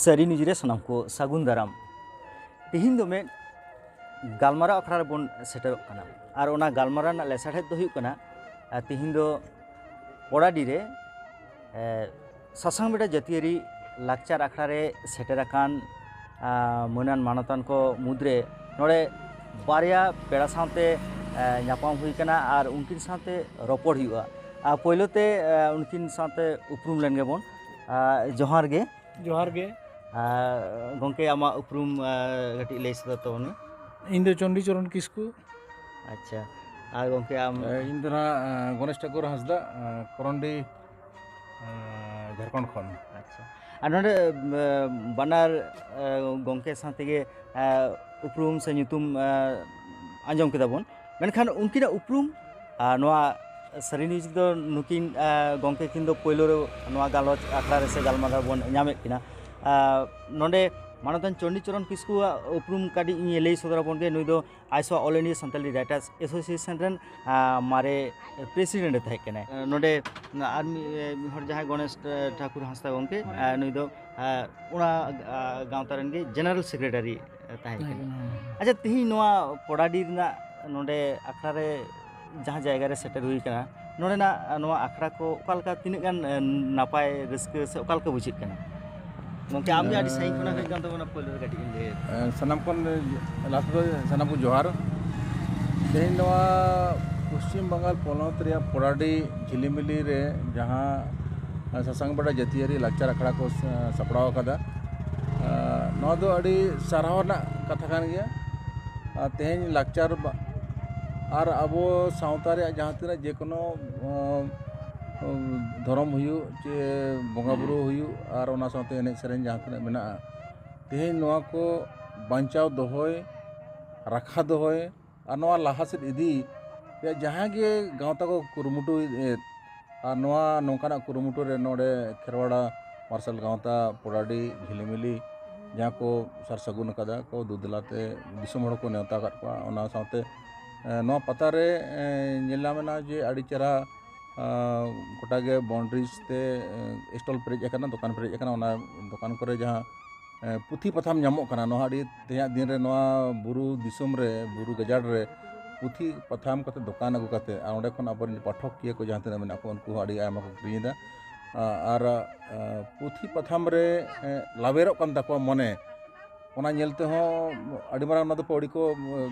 सारी निजरे सनाम को सागुन दाराम तिहिन दो में गालमारा अखड़ा बन सेटर कना और ओना गालमारा ना लेसाठे दो हुयुग कना तिहिन दो पड़ाडी रे सासांग बेटा जातियारी लाकचार अखड़ा रे सेटराकान मनान मानतान को मुद्रे नोड़े बारिया पेड़ा साथे नापाम हुई कना और उनकिन साथे रोपड़ हुआ पहिलोते उनकिन साथे उपरूम लेन गेबोन जोहार गे गंके आमा उपरूम गटी लई सदा तोन इन दो चंडी चरण किसकू अच्छा और गंके आम इन दो गणेश ठाकुर हंसदा करंडी झारखंड खन अच्छा और नोडे बानार गंके साथे गे उपरूम से ᱧᱩᱛᱩᱢ आंजम केदा बोन मेनखान उनकिन उपरूम नोआ सारी निज दो नुकिन गंके किन दो पहिलो रे नोआ गालोच आखड़ा रे से गालमारा बोन ᱧᱟᱢᱮᱫ किना नोडे मानतान चंडी चरण किस्कू उपरूम काडी इन लई सदरा बोन गे नुई दो iso all India Santali writers association rain मारे प्रेसिडेंट थाय केने नोडे आर्मी हर जहां गणेश ठाकुर हंसदा गंके नुई दो उना गांवता रेन गे जनरल सेक्रेटरी ताहे केने अच्छा तिहि नोआ पड़ाडी ना नोडे आखड़ा रे जहां जायगा रे सेटर हुई कना नोडे ना नोआ आखड़ा को ओकालका तिने गान नापाय रस्क से ओकालका बुझित कना गंके आमने आडी सही खना हई गान तबना पहिले गाटी ले सनम कोन लास्ट दो सनम को जोहार तेन नोआ पश्चिम बंगाल पोनत रे पड़ाडी झिलिमिली रे जहां सासांग बेटा जातियारी लाकचार अखड़ा को सपड़ाव कदा नोआ दो अड़ी सारावना कथा कान गया तेहन लाकचार और अबो सावता रे जहां तिना जे कोनो धर्म हुयु चे बंगा बुरु हुयु और ओना सावते एने सेरेन जहां तिना मेना तेहन नोआ को बांचाव दोहोय रखा दोहोय और नोआ लाहा सेद इदी या जहां गे गांवता को कुरुमुटु और नोआ नोंकाना कुरुमुटु रे नोडे खेरवाड़ा मार्शल गांवता पड़ाडी झिलिमिली जहाँ को सार सगुन कदा को दुदलाते दिसम हड़ को नेवता कर पा ओना साथे नोआ पता रे नेला मेना जे आड़ी चेरा गोटागे बाउंड्रीज ते स्टॉल पेरेज एकना दुकान पेरेज एकना ओना दुकान करे जहाँ पुथी पथाम ᱧᱟᱢᱚᱜ कना नोआ आड़ी तेया दिन रे नोआ बुरु दिसम रे बुरु गजाड़ रे पुथी पथाम कते दुकान अगु कते आ ओंडे खन अपन पाठक किए को जहाँ तना मेना को उनको आड़ी आयमा को क्रियदा और पुथी पथाम रे लावेरों कन तको मने ओना नेलते हो अड़ी मारा ओना दो पौड़ी को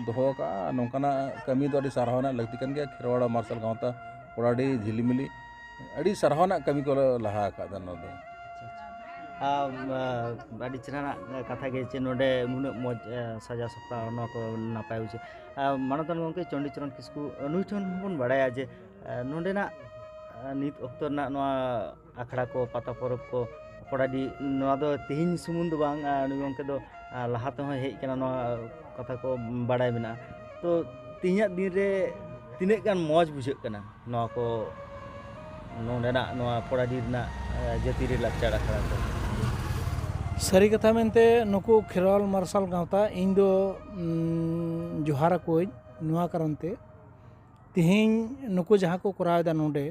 दोहो का नोंकाना कमी दो अड़ी साराहना लगती कन गया खेरवाड़ा मार्शल गांवता पड़ाडी झिलिमिली अड़ी साराहना कमी को लहा का दनो दो अड़ी चेहरा कथा गे चे नोडे नुन मज सजा सप्ता नो को नापाय उचे मानतन गंके चंडी चरण किस्कू नुई ठन बन बड़ाया जे नोडे ना नित अक्तर ना नोआ आखड़ा को पाता परब को पड़ाडी नोआ दो तिहिन सुमुन दो बांग नुई गंके दो लहा तो हेज कना नोआ कथा को बड़ाय मेना तो तिहिया दिन रे तिने गान मौज बुझे कना नोआ को नोडे ना नोआ पड़ाडी ना जातिरी लाकचार आखड़ा को सारी कथा मेनते नुकु खेरवाल मार्शल गांवता इन दो जोहारा को नुआ करनते तिहिन नुकु जहां को करायदा नोडे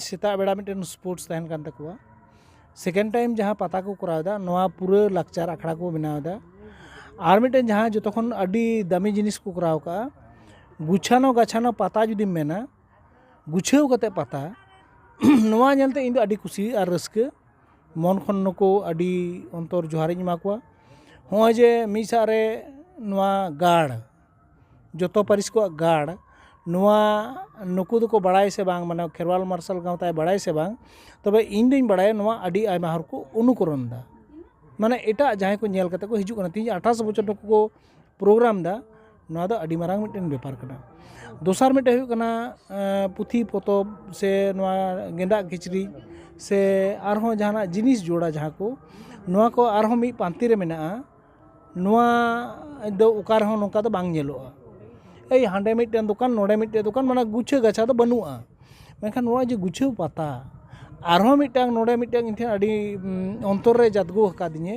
सेता बेड़ा मिटन स्पोर्ट्स तहन कान तकवा सेकेंड टाइम जहां पता को करावदा नोआ पूरा लाकचार अखड़ा को बनावदा और मिटन जहां जतखन अडी दामी जिनिस को कराव का गुछानो गाछानो पता जुदी मेना गुछाव कते पता नोआ नेलते इन दो अडी खुशी और रस्के मन खन नुको अडी अंतर जोहारिन माकुआ हो जे मिसा रे नोआ गाड़ जतो परिस को गाड़ नोआ नुकु दो को बड़ाई से बांग माने खेरवाल मार्शल गांवता बड़ाई से बांग तबे इन दिन बड़ाई नोआ अडी आयमा हर को अनुकरण दा माने एटा जहां को नेल कते को हिजु कना 28 बछर को प्रोग्राम दा नोआ दो अडी मारांग मिटन बेपार कना दोसार मिटे हुई कना पुथी पोतोब से नोआ गेंदा खिचड़ी से आरहों जहां जिनिस जोड़ा जहां को नोआ को आरहों मी पांती रे मेना नोआ दो उकार हो नोका दो बांग नेलोआ ए हांडे मिटन दुकान नोडे मिटन दुकान माने गुछे गछा तो बनुआ मेखान नोआ जे गुछे पता आरहों मिटांग नोडे मिटांग इनथे अडी अंतर रे जातगु हकादिने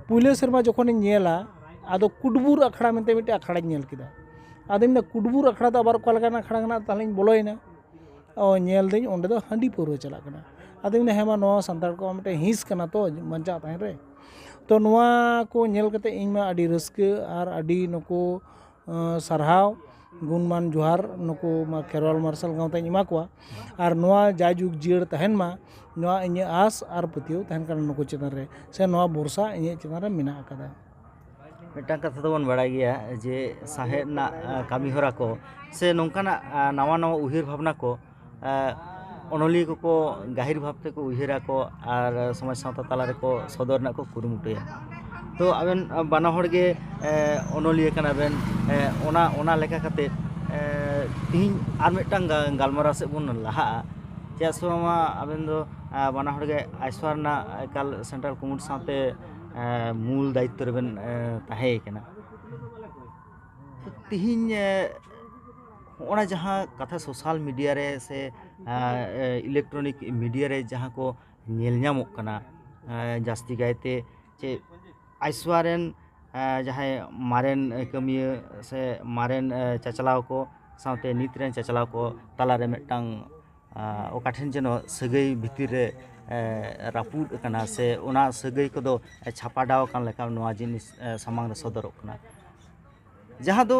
पुले शर्मा जखन नेला आदो कुडबुर अखड़ा मेनते मिटे अखड़ा नेल किदा आदिम दा कुडबुर अखड़ा दा बार कोलगाना अखड़ा ना तालिन बोलोइना ओ नेल दिन ओंडे दो हंडी पौरो चला कना ᱟᱫᱚ ᱤᱧ ᱦᱮᱸ ᱢᱟ ᱱᱚᱣᱟ ᱥᱟᱱᱛᱟᱲ ᱠᱚᱣᱟᱜ ᱢᱤᱫᱴᱮᱱ ᱦᱤᱸᱥ ᱠᱟᱱᱟ ᱛᱚ ᱵᱟᱧᱪᱟᱣ ᱛᱟᱦᱮᱱ ᱨᱮ, ᱛᱚ ᱱᱚᱣᱟ ᱠᱚ ᱧᱮᱞ ᱠᱟᱛᱮ ᱤᱧ ᱢᱟ ᱟᱹᱰᱤ ᱨᱟᱹᱥᱠᱟᱹ ᱟᱨ ᱟᱹᱰᱤ ᱱᱩᱠᱩ ᱥᱟᱨᱦᱟᱣ ᱜᱩᱱᱢᱟᱱ ᱡᱚᱦᱟᱨ ᱱᱩᱠᱩ ᱢᱟ ᱠᱷᱮᱨᱣᱟᱞ ᱢᱟᱨᱥᱟᱞ ᱜᱟᱶᱛᱟᱧ ᱮᱢᱟ ᱠᱚᱣᱟ, ᱟᱨ ᱱᱚᱣᱟ ᱡᱟᱭᱡᱩᱜᱽ ᱡᱤᱭᱟᱹᱲ ᱛᱟᱦᱮᱱ ᱢᱟ ᱱᱚᱣᱟ ᱤᱧᱟᱹᱜ ᱟᱸᱥ ᱟᱨ ᱯᱟᱹᱛᱭᱟᱹᱣ ᱛᱟᱦᱮᱱ ᱠᱟᱱᱟ ᱱᱩᱠᱩ ᱪᱮᱛᱟᱱ ᱨᱮ, ᱥᱮ ᱱᱚᱣᱟ ᱵᱷᱚᱨᱥᱟ ᱤᱧᱟᱹᱜ ᱪᱮᱛᱟᱱ ᱨᱮ ᱢᱮᱱᱟᱜ ᱟᱠᱟᱫᱟ। ᱢᱤᱫᱴᱟᱝ ᱠᱟᱛᱷᱟ ᱫᱚᱵᱚᱱ ᱵᱟᱲᱟᱭ ᱜᱮᱭᱟ ᱡᱮ ᱥᱟᱶᱦᱮᱫ ᱨᱮᱱᱟᱜ ᱠᱟᱹᱢᱤ ᱦᱚᱨᱟ ko ᱥᱮ ᱱᱚᱝᱠᱟᱱᱟᱜ ᱱᱟᱣᱟ ᱱᱟᱣᱟ ᱩᱭᱦᱟᱹᱨ ᱵᱷᱟᱵᱽᱱᱟ ko ᱚᱱᱚᱞᱤᱭᱟᱹ ᱠᱚᱠᱚ ᱜᱟᱹᱦᱤᱨ ᱵᱷᱟᱵᱽ ᱛᱮᱠᱚ ᱩᱭᱦᱟᱹᱨᱟᱠᱚ ᱟᱨ ᱥᱚᱢᱟᱡᱽ ᱥᱟᱶᱛᱟ ᱛᱟᱞᱟ ᱨᱮᱠᱚ ᱥᱚᱫᱚᱨ ᱨᱮᱱᱟᱜ ᱠᱚ ᱠᱩᱨᱩᱢᱩᱴᱩᱭᱟ। ᱛᱚ ᱟᱵᱮᱱ ᱵᱟᱱᱟ ᱦᱚᱲ ᱜᱮ ᱚᱱᱚᱞᱤᱭᱟᱹ ᱠᱟᱱᱟ ᱵᱮᱱ, ᱚᱱᱟ ᱞᱮᱠᱟ ᱠᱟᱛᱮ ᱛᱤᱦᱤᱧ ᱟᱨ ᱢᱤᱫᱴᱟᱝ ᱜᱟᱞᱢᱟᱨᱟᱣ ᱥᱮᱫ ᱵᱚᱱ ᱞᱟᱦᱟᱜᱼᱟ। ᱪᱮᱫᱟᱜ ᱥᱮ ᱵᱟᱝᱢᱟ ᱟᱵᱮᱱ ᱫᱚ ᱵᱟᱱᱟ ᱦᱚᱲ ᱜᱮ ᱟᱭᱥᱳᱣᱟ ᱨᱮᱱᱟᱜ ᱮᱠᱟᱞ ᱥᱮᱱᱴᱨᱟᱞ ᱠᱚᱢᱤᱴᱤ ᱥᱟᱶᱛᱮ ᱢᱩᱞ ᱫᱟᱭᱤᱛᱛᱚ ᱨᱮᱵᱮᱱ ᱛᱟᱦᱮᱸ ᱠᱟᱱᱟ। ᱛᱤᱦᱤᱧ ᱦᱚᱸᱜᱼᱚᱱᱟ ᱡᱟᱦᱟᱸ ᱠᱟᱛᱷᱟ ᱥᱳᱥᱟᱞ ᱢᱤᱰᱤᱭᱟ ᱨᱮ ᱥᱮ ᱤᱞᱮᱠᱴᱨᱚᱱᱤᱠ ᱢᱤᱰᱤᱭᱟ ᱨᱮ ᱡᱟᱦᱟᱸ ᱠᱚ ᱧᱮᱞ ᱧᱟᱢᱚᱜ ᱠᱟᱱᱟ ᱡᱟᱹᱥᱛᱤ ᱠᱟᱭᱛᱮ ᱪᱮ ᱟᱭᱥᱳᱣᱟ ᱨᱮᱱ ᱡᱟᱦᱟᱸᱭ ᱢᱟᱨᱮᱱ ᱠᱟᱹᱢᱤᱭᱟᱹ ᱥᱮ ᱢᱟᱨᱮᱱ ᱪᱟᱪᱞᱟᱣ ko ᱥᱟᱶᱛᱮ ᱱᱤᱛ ᱨᱮᱱ ᱪᱟᱪᱞᱟᱣ ko ᱛᱟᱞᱟᱨᱮ ᱢᱤᱫᱴᱟᱝ ᱚᱠᱟ ᱴᱷᱮᱱ ᱡᱮᱱᱚ ᱥᱟᱹᱜᱟᱹᱭ ᱵᱷᱤᱛᱤᱨ ᱨᱮ ᱨᱟᱹᱯᱩᱫ ᱟᱠᱟᱱᱟ ᱥᱮ ᱚᱱᱟ ᱥᱟᱹᱜᱟᱹᱭ ᱠᱚᱫᱚ ᱪᱷᱟᱯᱟᱰᱟᱣ ᱟᱠᱟᱱ ᱞᱮᱠᱟ ᱱᱚᱣᱟ ᱡᱤᱱᱤᱥ ᱥᱟᱢᱟᱝ ᱨᱮ ᱥᱚᱫᱚᱨᱚᱜ ᱠᱟᱱᱟ। ᱡᱟᱦᱟᱸ ᱫᱚ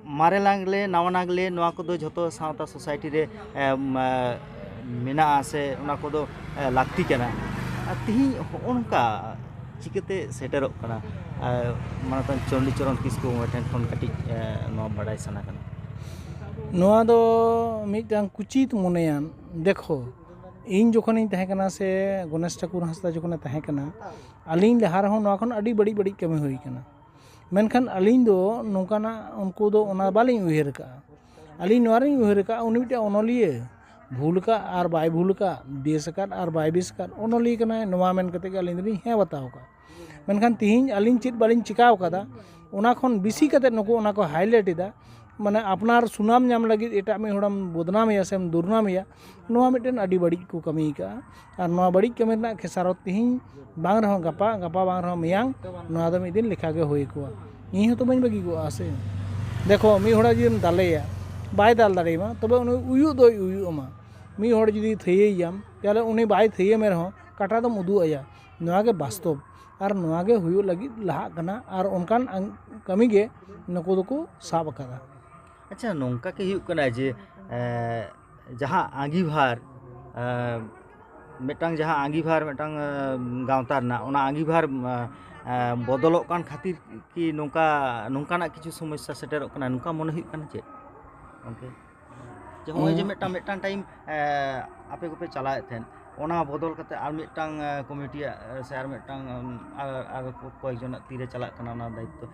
ᱢᱟᱨᱮ ᱱᱟᱜᱽᱞᱮ ᱱᱟᱣᱟ ᱱᱟᱜᱽᱞᱮ ᱱᱚᱣᱟ ᱠᱚᱫᱚ ᱡᱷᱚᱛᱚ ᱥᱟᱶᱛᱟ ᱥᱳᱥᱟᱭᱴᱤ ᱨᱮ ᱢᱮᱱᱟᱜᱼᱟ ᱥᱮ ᱚᱱᱟ ᱠᱚᱫᱚ ᱞᱟᱹᱠᱛᱤ ᱠᱟᱱᱟ। ᱟᱨ ᱛᱤᱦᱤᱧ ᱦᱚᱸᱜᱼᱚ ᱱᱚᱝᱠᱟ ᱪᱤᱠᱟᱹᱛᱮ ᱥᱮᱴᱮᱨᱚᱜ ᱠᱟᱱᱟ ᱢᱟᱱᱚᱛᱟᱱ ᱪᱚᱱᱰᱤᱪᱚᱨᱚᱱ ᱠᱤᱥᱠᱩ ᱴᱷᱮᱱ ᱠᱷᱚᱱ ᱠᱟᱹᱴᱤᱡ ᱱᱚᱣᱟ ᱵᱟᱰᱟᱭ ᱥᱟᱱᱟ ᱠᱟᱱᱟ। ᱱᱚᱣᱟ ᱫᱚ ᱢᱤᱫᱴᱟᱝ ᱠᱩᱪᱤᱛ ᱢᱚᱱᱮᱭᱟᱱ ᱫᱮᱠᱷᱚ ᱤᱧ ᱡᱚᱠᱷᱚᱱᱤᱧ ᱛᱟᱦᱮᱸ ᱠᱟᱱᱟ ᱥᱮ ᱜᱚᱱᱮᱥ ᱴᱷᱟᱹᱠᱩᱨ ᱦᱟᱸᱥᱫᱟ ᱡᱚᱠᱷᱚᱱᱮ ᱛᱟᱦᱮᱸ ᱠᱟᱱᱟ, ᱟᱹᱞᱤᱧ ᱞᱟᱦᱟ ᱨᱮᱦᱚᱸ ᱱᱚᱣᱟ ᱠᱷᱚᱱ ᱟᱹᱰᱤ ᱵᱟᱹᱲᱤᱡ ᱠᱟᱹᱢᱤ ᱦᱩᱭ ᱠᱟᱱᱟ, ᱢᱮᱱᱠᱷᱟन ᱟᱹᱞᱤᱧ ᱫᱚ ᱱᱚᱝᱠᱟᱱᱟᱜ ᱩᱱᱠᱩ ᱫᱚ ᱚᱱᱟ ᱵᱟᱹᱞᱤᱧ ᱩᱭᱦᱟᱹᱨ ᱠᱟᱜᱼᱟ। ᱟᱹᱞᱤᱧ ᱱᱚᱣᱟᱨᱤᱧ ᱩᱭᱦᱟᱹᱨ ᱠᱟᱜᱼᱟ ᱩᱱᱤ ᱢᱤᱫᱴᱟᱝ ᱚᱱᱚᱞᱤᱭᱟᱹ ᱵᱷᱩᱞ ᱟᱠᱟᱫ ᱟᱨ ᱵᱟᱭ ᱵᱷᱩᱞ ᱟᱠᱟᱫ, ᱵᱮᱥ ᱟᱠᱟᱫ ᱟᱨ ᱵᱟᱭ ᱵᱮᱥ ᱟᱠᱟᱫ, ᱚᱱᱚᱞᱤᱭᱟᱹ ᱠᱟᱱᱟᱭ ᱱᱚᱣᱟ ᱢᱮᱱ ᱠᱟᱛᱮᱫ ᱜᱮ ᱟᱹᱞᱤᱧ ᱫᱚᱞᱤᱧ ᱦᱮᱸ ᱵᱟᱛᱟᱣ ᱠᱟᱜᱼᱟ। ᱢᱮᱱᱠᱷᱟᱱ ᱛᱤᱦᱤᱧ ᱟᱹᱞᱤᱧ ᱪᱮᱫ ᱵᱟᱹᱞᱤᱧ ᱪᱤᱠᱟᱹᱣ ᱠᱟᱫᱟ ᱚᱱᱟ ᱠᱷᱚᱱ ᱵᱮᱥᱤ ᱠᱟᱛᱮᱫ ᱱᱩᱠᱩ ᱚᱱᱟ ᱠᱚ ᱦᱟᱭᱞᱟᱭᱤᱴ ᱮᱫᱟ, ᱢᱟᱱᱮ ᱟᱯᱱᱟᱨ ᱥᱩᱱᱟᱢ ᱧᱟᱢ ᱞᱟᱹᱜᱤᱫ ᱮᱴᱟᱜ ᱢᱤᱫ ᱦᱚᱲᱮᱢ ᱵᱚᱫᱱᱟᱢᱮᱭᱟ ᱥᱮᱢ ᱫᱩᱨᱱᱟᱢᱮᱭᱟ, ᱱᱚᱣᱟ ᱢᱤᱫᱴᱮᱱ ᱟᱹᱰᱤ ᱵᱟᱹᱲᱤᱡ ᱠᱚ ᱠᱟᱹᱢᱤ ᱠᱟᱜᱼᱟ। ᱟᱨ ᱱᱚᱣᱟ ᱵᱟᱹᱲᱤᱡ ᱠᱟᱹᱢᱤ ᱨᱮᱱᱟᱜ ᱠᱷᱮᱥᱟᱨᱚᱛ ᱛᱤᱦᱤᱧ ᱵᱟᱝ ᱨᱮᱦᱚᱸ ᱜᱟᱯᱟ ᱵᱟᱝ ᱨᱮᱦᱚᱸ ᱢᱮᱭᱟᱝ ᱱᱚᱣᱟ ᱫᱚ ᱢᱤᱫ ᱫᱤᱱ ᱞᱮᱠᱷᱟ ᱜᱮ ᱦᱩᱭ ᱠᱚᱜᱼᱟ। ᱤᱧ ᱦᱚᱸᱛᱚ ᱵᱟᱹᱧ ᱵᱟᱹᱜᱤ ᱠᱚᱜᱼᱟ ᱥᱮ। ᱫᱮᱠᱷᱚ ᱢᱤᱫ ᱦᱚᱲᱟᱜ ᱡᱩᱫᱤᱢ ᱫᱟᱞᱮᱭᱟ ᱵᱟᱭ ᱫᱟᱞ ᱫᱟᱲᱮᱭᱟᱢᱟ ᱛᱚᱵᱮ ᱩᱱᱤ ᱩᱭᱩᱜ ᱫᱚᱭ ᱩᱭᱩᱜ ᱟᱢᱟ। ᱢᱤᱫ ᱦᱚᱲ ᱡᱩᱫᱤ ᱛᱷᱤᱭᱟᱹᱭᱟᱢ ᱛᱟᱦᱚᱞᱮ ᱩᱱᱤ ᱵᱟᱭ ᱛᱷᱤᱭᱟᱹᱢᱮ ᱨᱮᱦᱚᱸ ᱠᱟᱴᱟ ᱫᱚᱢ ᱩᱫᱩᱜ ᱟᱭᱟ। ᱱᱚᱣᱟ ᱜᱮ ᱵᱟᱥᱛᱚᱵ ᱟᱨ ᱱᱚᱣᱟ ᱜᱮ ᱦᱩᱭᱩᱜ ᱞᱟᱹᱜᱤᱫ ᱞᱟᱦᱟᱜ ᱠᱟᱱᱟ ᱟᱨ ᱚᱱᱠᱟᱱ ᱠᱟᱹᱢᱤ ᱜᱮ ᱱᱩᱠᱩ ᱫᱚᱠᱚ ᱥᱟᱵ ᱟᱠᱟᱫᱟ। ᱟᱪᱪᱷᱟ ᱱᱚᱝᱠᱟ ᱜᱮ ᱦᱩᱭᱩᱜ ᱠᱟᱱᱟ ᱡᱮ ᱡᱟᱦᱟᱸ ᱟᱸᱜᱤᱵᱷᱟᱨ ᱢᱤᱫᱴᱟᱝ ᱡᱟᱦᱟᱸ ᱟᱸᱜᱤᱵᱷᱟᱨ ᱢᱤᱫᱴᱟᱝ ᱜᱟᱶᱛᱟ ᱨᱮᱱᱟᱜ ᱚᱱᱟ ᱟᱸᱜᱤᱵᱷᱟᱨ ᱵᱚᱫᱚᱞᱚᱜ ᱠᱟᱱ ᱠᱷᱟᱹᱛᱤᱨ ᱠᱤ ᱱᱚᱝᱠᱟᱱᱟᱜ ᱠᱤᱪᱷᱩ ᱥᱚᱢᱚᱥᱥᱟ ᱥᱮᱴᱮᱨᱚᱜ ᱠᱟᱱᱟ ᱱᱚᱝᱠᱟ ᱢᱚᱱᱮ ᱦᱩᱭᱩᱜ ᱠᱟᱱᱟ ᱪᱮᱫ ᱜᱚᱝᱠᱮ? ᱡᱮ ᱦᱚᱸᱜᱼᱚᱭ ᱡᱮ ᱢᱤᱫᱴᱟᱝ ᱴᱟᱭᱤᱢ ᱟᱯᱮ ᱠᱚᱯᱮ ᱪᱟᱞᱟᱣᱮᱫ ᱛᱟᱦᱮᱸᱫ ᱚᱱᱟ ᱵᱚᱫᱚᱞ ᱠᱟᱛᱮ ᱟᱨ ᱢᱤᱫᱴᱟᱝ ᱠᱚᱢᱤᱴᱤᱭᱟᱜ ᱥᱮ ᱟᱨ ᱢᱤᱫᱴᱟᱝ ᱟᱨ ᱠᱚᱭᱮᱠᱡᱚᱱᱟᱜ ᱛᱤᱨᱮ ᱪᱟᱞᱟᱜ ᱠᱟᱱᱟ ᱚᱱᱟ ᱫᱟᱭᱤᱛᱛᱚ,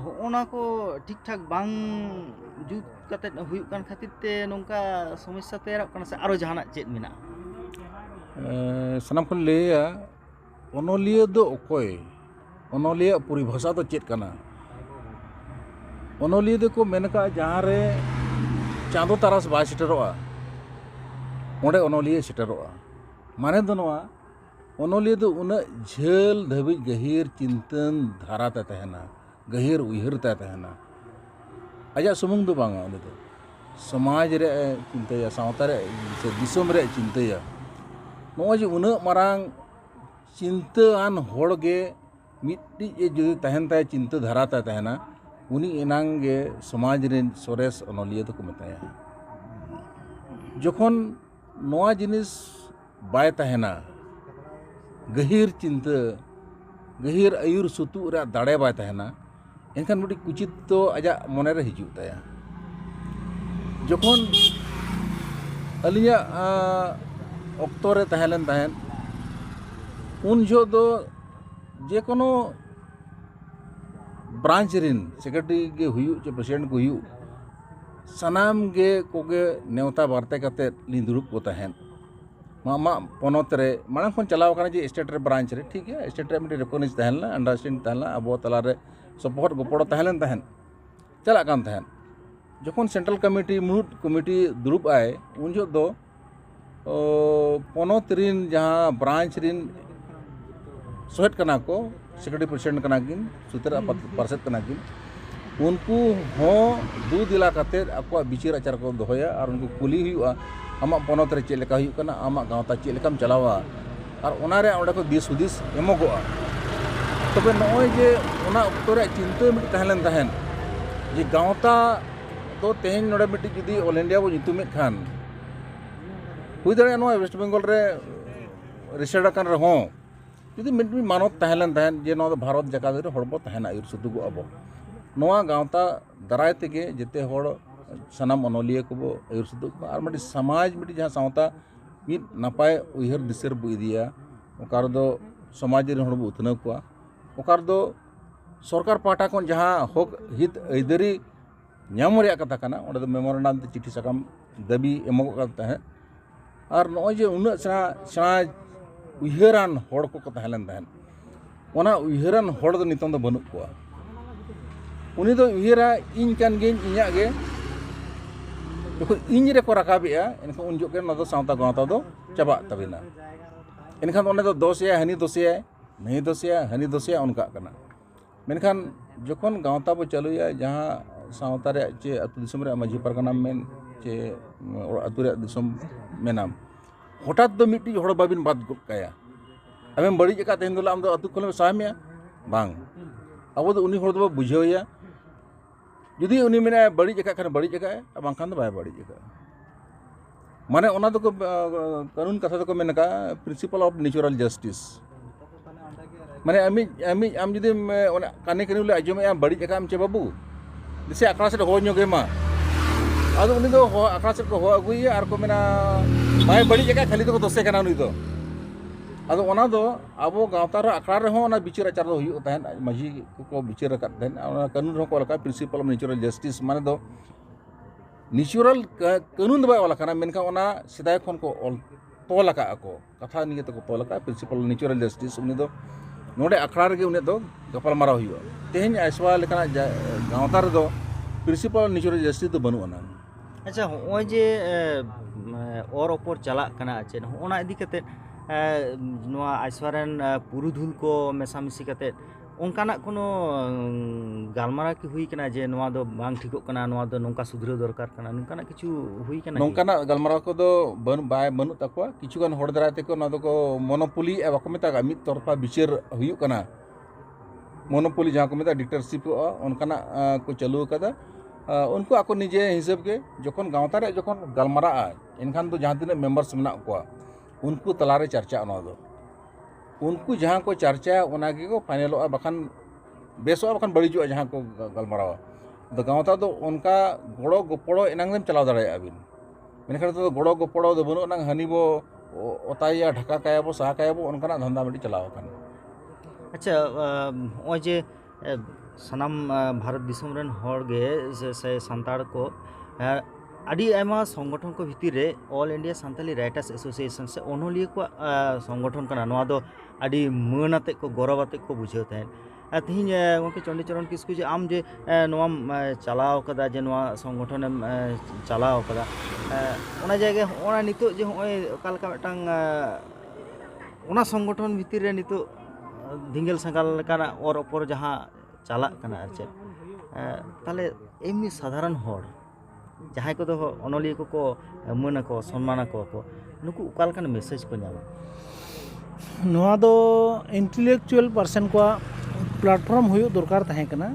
ᱦᱚᱸᱜᱼᱚᱱᱟ ᱠᱚ ᱴᱷᱤᱠ ᱴᱷᱟᱠ ᱵᱟᱝ ᱡᱩᱛ ᱠᱟᱛᱮᱫ ᱦᱩᱭᱩᱜ ᱠᱟᱱ ᱠᱷᱟᱹᱛᱤᱨ ᱛᱮ ᱱᱚᱝᱠᱟ ᱥᱚᱢᱚᱥᱥᱟ ᱛᱮᱭᱟᱨᱚᱜ ᱠᱟᱱᱟ ᱥᱮ ᱟᱨᱚ ᱡᱟᱦᱟᱱᱟᱜ ᱪᱮᱫ ᱢᱮᱱᱟᱜᱼᱟ? ᱥᱟᱱᱟᱢ ᱠᱷᱚᱱ ᱞᱟᱹᱭᱟ ᱚᱱᱚᱞᱤᱭᱟᱹ ᱫᱚ ᱚᱠᱚᱭ, ᱚᱱᱚᱞᱤᱭᱟᱹ ᱯᱚᱨᱤᱵᱷᱟষᱟ ᱫᱚ ᱪᱮᱫ ᱠᱟᱱᱟ? ᱚᱱᱚᱞᱤᱭᱟᱹ ᱫᱚᱠᱚ ᱢᱮᱱ ᱠᱟᱜᱼᱟ ᱡᱟᱦᱟᱸ ᱨᱮ ᱪᱟᱸᱫᱳ ᱛᱟᱨᱟᱥ ᱵᱟᱭ ᱥᱮᱴᱮᱨᱚᱜᱼᱟ ᱚᱸᱰᱮ ᱚᱱᱚᱞᱤᱭᱟᱹ ᱥᱮᱴᱮᱨᱚᱜᱼᱟ। ᱢᱟᱱᱮ ᱫᱚ ᱱᱚᱣᱟ ᱚᱱᱚᱞᱤᱭᱟᱹ ᱫᱚ ᱩᱱᱟᱹᱜ ᱡᱷᱟᱹᱞ ᱫᱷᱟᱹᱵᱤᱡ ᱜᱟᱹᱦᱤᱨ ᱪᱤᱱᱛᱟᱹᱱ ᱫᱷᱟᱨᱟᱛᱮ ᱛᱟᱦᱮᱱᱟ, ᱜᱟᱹᱦᱤᱨ ᱩᱭᱦᱟᱹᱨ ᱛᱮ ᱛᱟᱦᱮᱱᱟ। ᱟᱡᱟᱜ ᱥᱩᱢᱩᱝ ᱫᱚ ᱵᱟᱝᱟ, ᱩᱱᱤ ᱫᱚ ᱥᱚᱢᱟᱡᱽ ᱨᱮᱭᱟᱜ ᱮ ᱪᱤᱱᱛᱟᱹᱭᱟ, ᱥᱟᱶᱛᱟ ᱨᱮ ᱥᱮ ᱫᱤᱥᱚᱢ ᱨᱮᱭᱟᱜ ᱪᱤᱱᱛᱟᱹᱭᱟ। ᱱᱚᱜᱼᱚᱭ ᱡᱮ ᱩᱱᱟᱹᱜ ᱢᱟᱨᱟᱝ ᱪᱤᱱᱛᱟᱹᱣᱟᱱ ᱦᱚᱲ ᱜᱮ ᱢᱤᱫᱴᱤᱡ ᱡᱩᱫᱤ ᱛᱟᱦᱮᱱ ᱛᱟᱭᱟ ᱪᱤᱱᱛᱟᱹ ᱫᱷᱟᱨᱟ ᱛᱮ ᱛᱟᱦᱮᱱᱟ, ᱩᱱᱤ ᱮᱱᱟᱝ ᱜᱮ ᱥᱚᱢᱟᱡᱽ ᱨᱮᱱ ᱥᱚᱨᱮᱥ ᱚᱱᱚᱞᱤᱭᱟᱹ ᱫᱚᱠᱚ ᱢᱮᱛᱟᱭᱟ। ᱡᱚᱠᱷᱚᱱ ᱱᱚᱣᱟ ᱡᱤᱱᱤᱥ ᱵᱟᱭ ᱛᱟᱦᱮᱱᱟ, ᱜᱟᱹᱦᱤᱨ ᱪᱤᱱᱛᱟᱹ, ᱜᱟᱹᱦᱤᱨ ᱟᱹᱭᱩᱨ ᱥᱩᱛᱩᱜ ᱨᱮᱭᱟᱜ ᱫᱟᱲᱮ ᱵᱟᱭ ᱛᱟᱦᱮᱱᱟ, ᱮᱱᱠᱷᱟᱱ ᱢᱤᱫᱴᱤᱡ ᱠᱩᱪᱤᱛ ᱫᱚ ᱟᱡᱟᱜ ᱢᱚᱱᱮᱨᱮ ᱦᱤᱡᱩᱜ ᱛᱟᱭᱟ। ᱡᱚᱠᱷᱚᱱ ᱟᱹᱞᱤᱧᱟᱜ ᱚᱠᱛᱚ ᱨᱮ ᱛᱟᱦᱮᱸ ᱞᱮᱱ ᱛᱟᱦᱮᱸᱫ ᱩᱱ ᱡᱚᱦᱚᱜ ᱫᱚ ᱡᱮᱠᱳᱱᱳ ᱵᱨᱟᱧᱪ ᱨᱮᱱ ᱥᱮᱠᱨᱮᱴᱟᱨᱤ ᱜᱮ ᱦᱩᱭᱩᱜ ᱪᱮ ᱯᱨᱮᱥᱤᱰᱮᱱᱴ ko ᱦᱩᱭᱩᱜ, ᱥᱟᱱᱟᱢ ᱜᱮ ᱠᱚᱜᱮ ᱱᱮᱣᱛᱟ ᱵᱟᱨᱛᱮ ᱠᱟᱛᱮᱫ ᱞᱤᱧ ᱫᱩᱲᱩᱵ ᱠᱚ ᱛᱟᱦᱮᱸᱫ। ᱟᱢᱟᱜ ᱯᱚᱱᱚᱛ ᱨᱮ ᱢᱟᱲᱟᱝ ᱠᱷᱚᱱ ᱪᱟᱞᱟᱣ ᱠᱟᱱᱟ ᱡᱮ ᱥᱴᱮᱴ ᱨᱮ ᱵᱨᱟᱧᱪ ᱨᱮ, ᱴᱷᱤᱠ ᱜᱮᱭᱟ ᱥᱴᱮᱴ ᱨᱮ ᱢᱤᱫᱴᱮᱱ ᱨᱮᱠᱚᱜᱱᱟᱭᱤᱡ ᱛᱟᱦᱮᱸ ᱞᱮᱱᱟ, ᱟᱱᱰᱟᱨᱥᱴᱮᱱᱰ ᱛᱟᱦᱮᱸ ᱞᱮᱱᱟ, ᱟᱵᱚ ᱛᱟᱞᱟᱨᱮ ᱥᱚᱯᱚᱦᱚᱫ ᱜᱚᱯᱚᱲᱚ ᱛᱟᱦᱮᱸ ᱞᱮᱱ ᱛᱟᱦᱮᱸᱫ, ᱪᱟᱞᱟᱜ ᱠᱟᱱ ᱛᱟᱦᱮᱸᱫ। ᱡᱚᱠᱷᱚᱱ ᱥᱮᱱᱴᱨᱟᱞ ᱠᱚᱢᱤᱴᱤ ᱢᱩᱬᱩᱫ ᱠᱚᱢᱤᱴᱤ ᱫᱩᱲᱩᱵ ᱟᱭ ᱩᱱ ᱡᱚᱦᱚᱜ ᱫᱚ ᱯᱚᱱᱚᱛ ᱨᱮᱱ ᱡᱟᱦᱟᱸ ᱵᱨᱟᱧᱪ ᱨᱮᱱ ᱥᱚᱦᱮᱫ ᱠᱟᱱᱟ ᱠᱚ, ᱥᱮᱠᱨᱮᱴᱟᱨᱤ ᱯᱨᱮᱥᱤᱰᱮᱱᱴ ᱠᱟᱱᱟ ᱠᱤᱱ, ᱥᱩᱛᱨᱮᱫ ᱯᱟᱨᱥᱮᱫ ᱠᱟᱱᱟ ᱠᱤᱱ, ᱩᱱᱠᱩ ᱦᱚᱸ ᱫᱩ ᱫᱮᱞᱟ ᱠᱟᱛᱮᱫ ᱟᱠᱚᱣᱟᱜ ᱵᱤᱪᱟᱹᱨ ᱟᱪᱟᱨ ᱠᱚ ᱫᱚᱦᱚᱭᱟ ᱟᱨ ᱩᱱᱠᱩ ᱠᱩᱞᱤ ᱦᱩᱭᱩᱜᱼᱟ आमाग पनत रे चेक लेका हुयुग कना आमाग गाँवता चेक लेकाम चलावा और ओनारे ओंडे को दिस हुदिस एमोगोआ तबे नॉय जे ओना अक्तो रे चिंता मिट तहलेन तहन जे गाँवता तो तेहेन नोडे मिट जुदी ऑल इंडिया बो nyutumed खान हुई दाड़े नोआ वेस्ट बेंगल रे रिसेड आकान रहो जुदी मिट मानत तहलेन तहन जे नोआ भारत जाकात रे हड़बो तहना आयुर सुदुगो अबो नोआ गाँवता दाराय तेगे जेते हड़ सानाम अनोलिया को बो आयुर सुदुग और मिट समाज मिट जहाँ सावता मिट नापाय उयहर दिसर बो इदिया ओकार दो समाज रे हड़ बो उतनाव कोआ ओकार दो सरकार पाटा को जहाँ हक हित अइदारी नाम रे कथा कना ओंडे दो मेमोरेंडम ते चिठी साकाम दाबी एमोग करता है और नॉय जे उन्ना सेना उयहरान हड़ को तहलेन तहन ओना उयहरान हड़ दो नितों दो बनुक कोआ उनी दो उयहरा इन कान गेन इᱧᱟᱜ गे जखन इन रे को राकाबेआ एनखान उन जोगे न दो सावता गाँवता दो चाबा तबिना एनखान ओंडे दो दोषया हनी दोषया नहीं दोषया हनी दोषया उनका कना मेनखान जखन गाँवता बो चालुया जहाँ सावता रे चे अतु दिसम रे माझी परगना मेन चे अतु रे दिसम मेनाम हठात दो मिट्टी हड़ बाबिन बात गुड काया आमें बड़ी जगह तेहन दोला आम दो अतु खोले साहमिया बांग अब दो उनी हड़ दो बुझावया जुदी उनी मेना बड़ी जगह खान बड़ी जगह बांखान दो बाय बड़ी जगह माने ओना दो कानून कथा दो को मेनका प्रिंसिपल ऑफ नेचुरल जस्टिस माने आम जुदी काने कने आजमे बड़ी जगह आम चे बाबू जैसे आकड़ा से हो ñoगे मा आदो उनी दो आकड़ा से को हो अगुई और को मेना बाय बड़ी जगह खाली तो दोसे कना उनी दो आदो ओना दो आबो गाँवता रे आकड़ा रे हो ओना बिचार आचार दो हुयुग तहन माझी को बिचार रकत तहन ओना कानून रो को लका प्रिंसिपल ऑफ नेचुरल जस्टिस माने दो नेचुरल कानून दो बाय वाला कना मेनका ओना सिदाय खन को तोल लका को कथा निये तो को तोल लका प्रिंसिपल ऑफ नेचुरल जस्टिस उनी दो नोडे आखड़ा रे उनी दो गपाल मारा हुयुग तेहेन आइसवा लेकना गाँवता रे दो प्रिंसिपल ऑफ नेचुरल जस्टिस दो बनुआना अच्छा होय जे और ओपर चला कना चे होना इदी कते नोआ आइसवारेन पुरुधुल को मेसामिसी कते ओनकाना कोनो गालमारा की हुई कना जे नोआ दो बांग ठिको कना नोआ दो नोंका सुधरे दरकार कना नोंकाना किछु हुई कना नोंकाना गालमारा को दो बाय बनु तकवा किछु गान हड़ दराते को ना दो को मोनोपोली ए बाको मेता मिद तरफा बिचार हुयुग कना मोनोपोली जहाँ को मेता डिक्टेटरशिप ओनकाना को चालू कदा उनको आको निजे हिसाब के जखन गाँवता रे जखन गालमारा एनखान दो जहाँ तीन मेम्बर्स मेना को उनको तलारे चर्चा ओना दो उनको जहाँ को चर्चा ओनागे को फाइनल बखान बेसो बखान बड़ीजो जहाँ को गालमारा तो गाँवता दो उनका गड़ो गपड़ो एनांगम चलाव दाड़े आबिन मेनखान तो गड़ो गपड़ो दो बनु नांग हनी बो ओताया ढाका कायाबो साहा कायाबो उनका धंधा मिडी चलाव खान अच्छा ओ जे सनाम भारत दिसम रेन हर गे से संताड़ को आदि आयमा संगठन को भितर रे all India Santali writers association से ओनोलिया को संगठन कना नोआ दो आदि मानते को गौरवते को बुझाव तहन तिहिन गंके चंडीचरण किस्कु जे आम जे नोआ चलाव कदा जे नोआ संगठन चलाव कदा ओना जायगा ओना नितो जे होय ओकालका मिटांग ओना संगठन भितर रे नितो धिंगल संगाल लेकाना और ओपर जहाँ चला कना चे ताले एमनी साधारण हर जहाँ को अनलिया को मन को सम्मान को नुकु उकालकान मेसेज को नामा नोआ दो इंटेलेक्चुअल पर्सन को प्लेटफॉर्म हुयो दरकार तहे कना।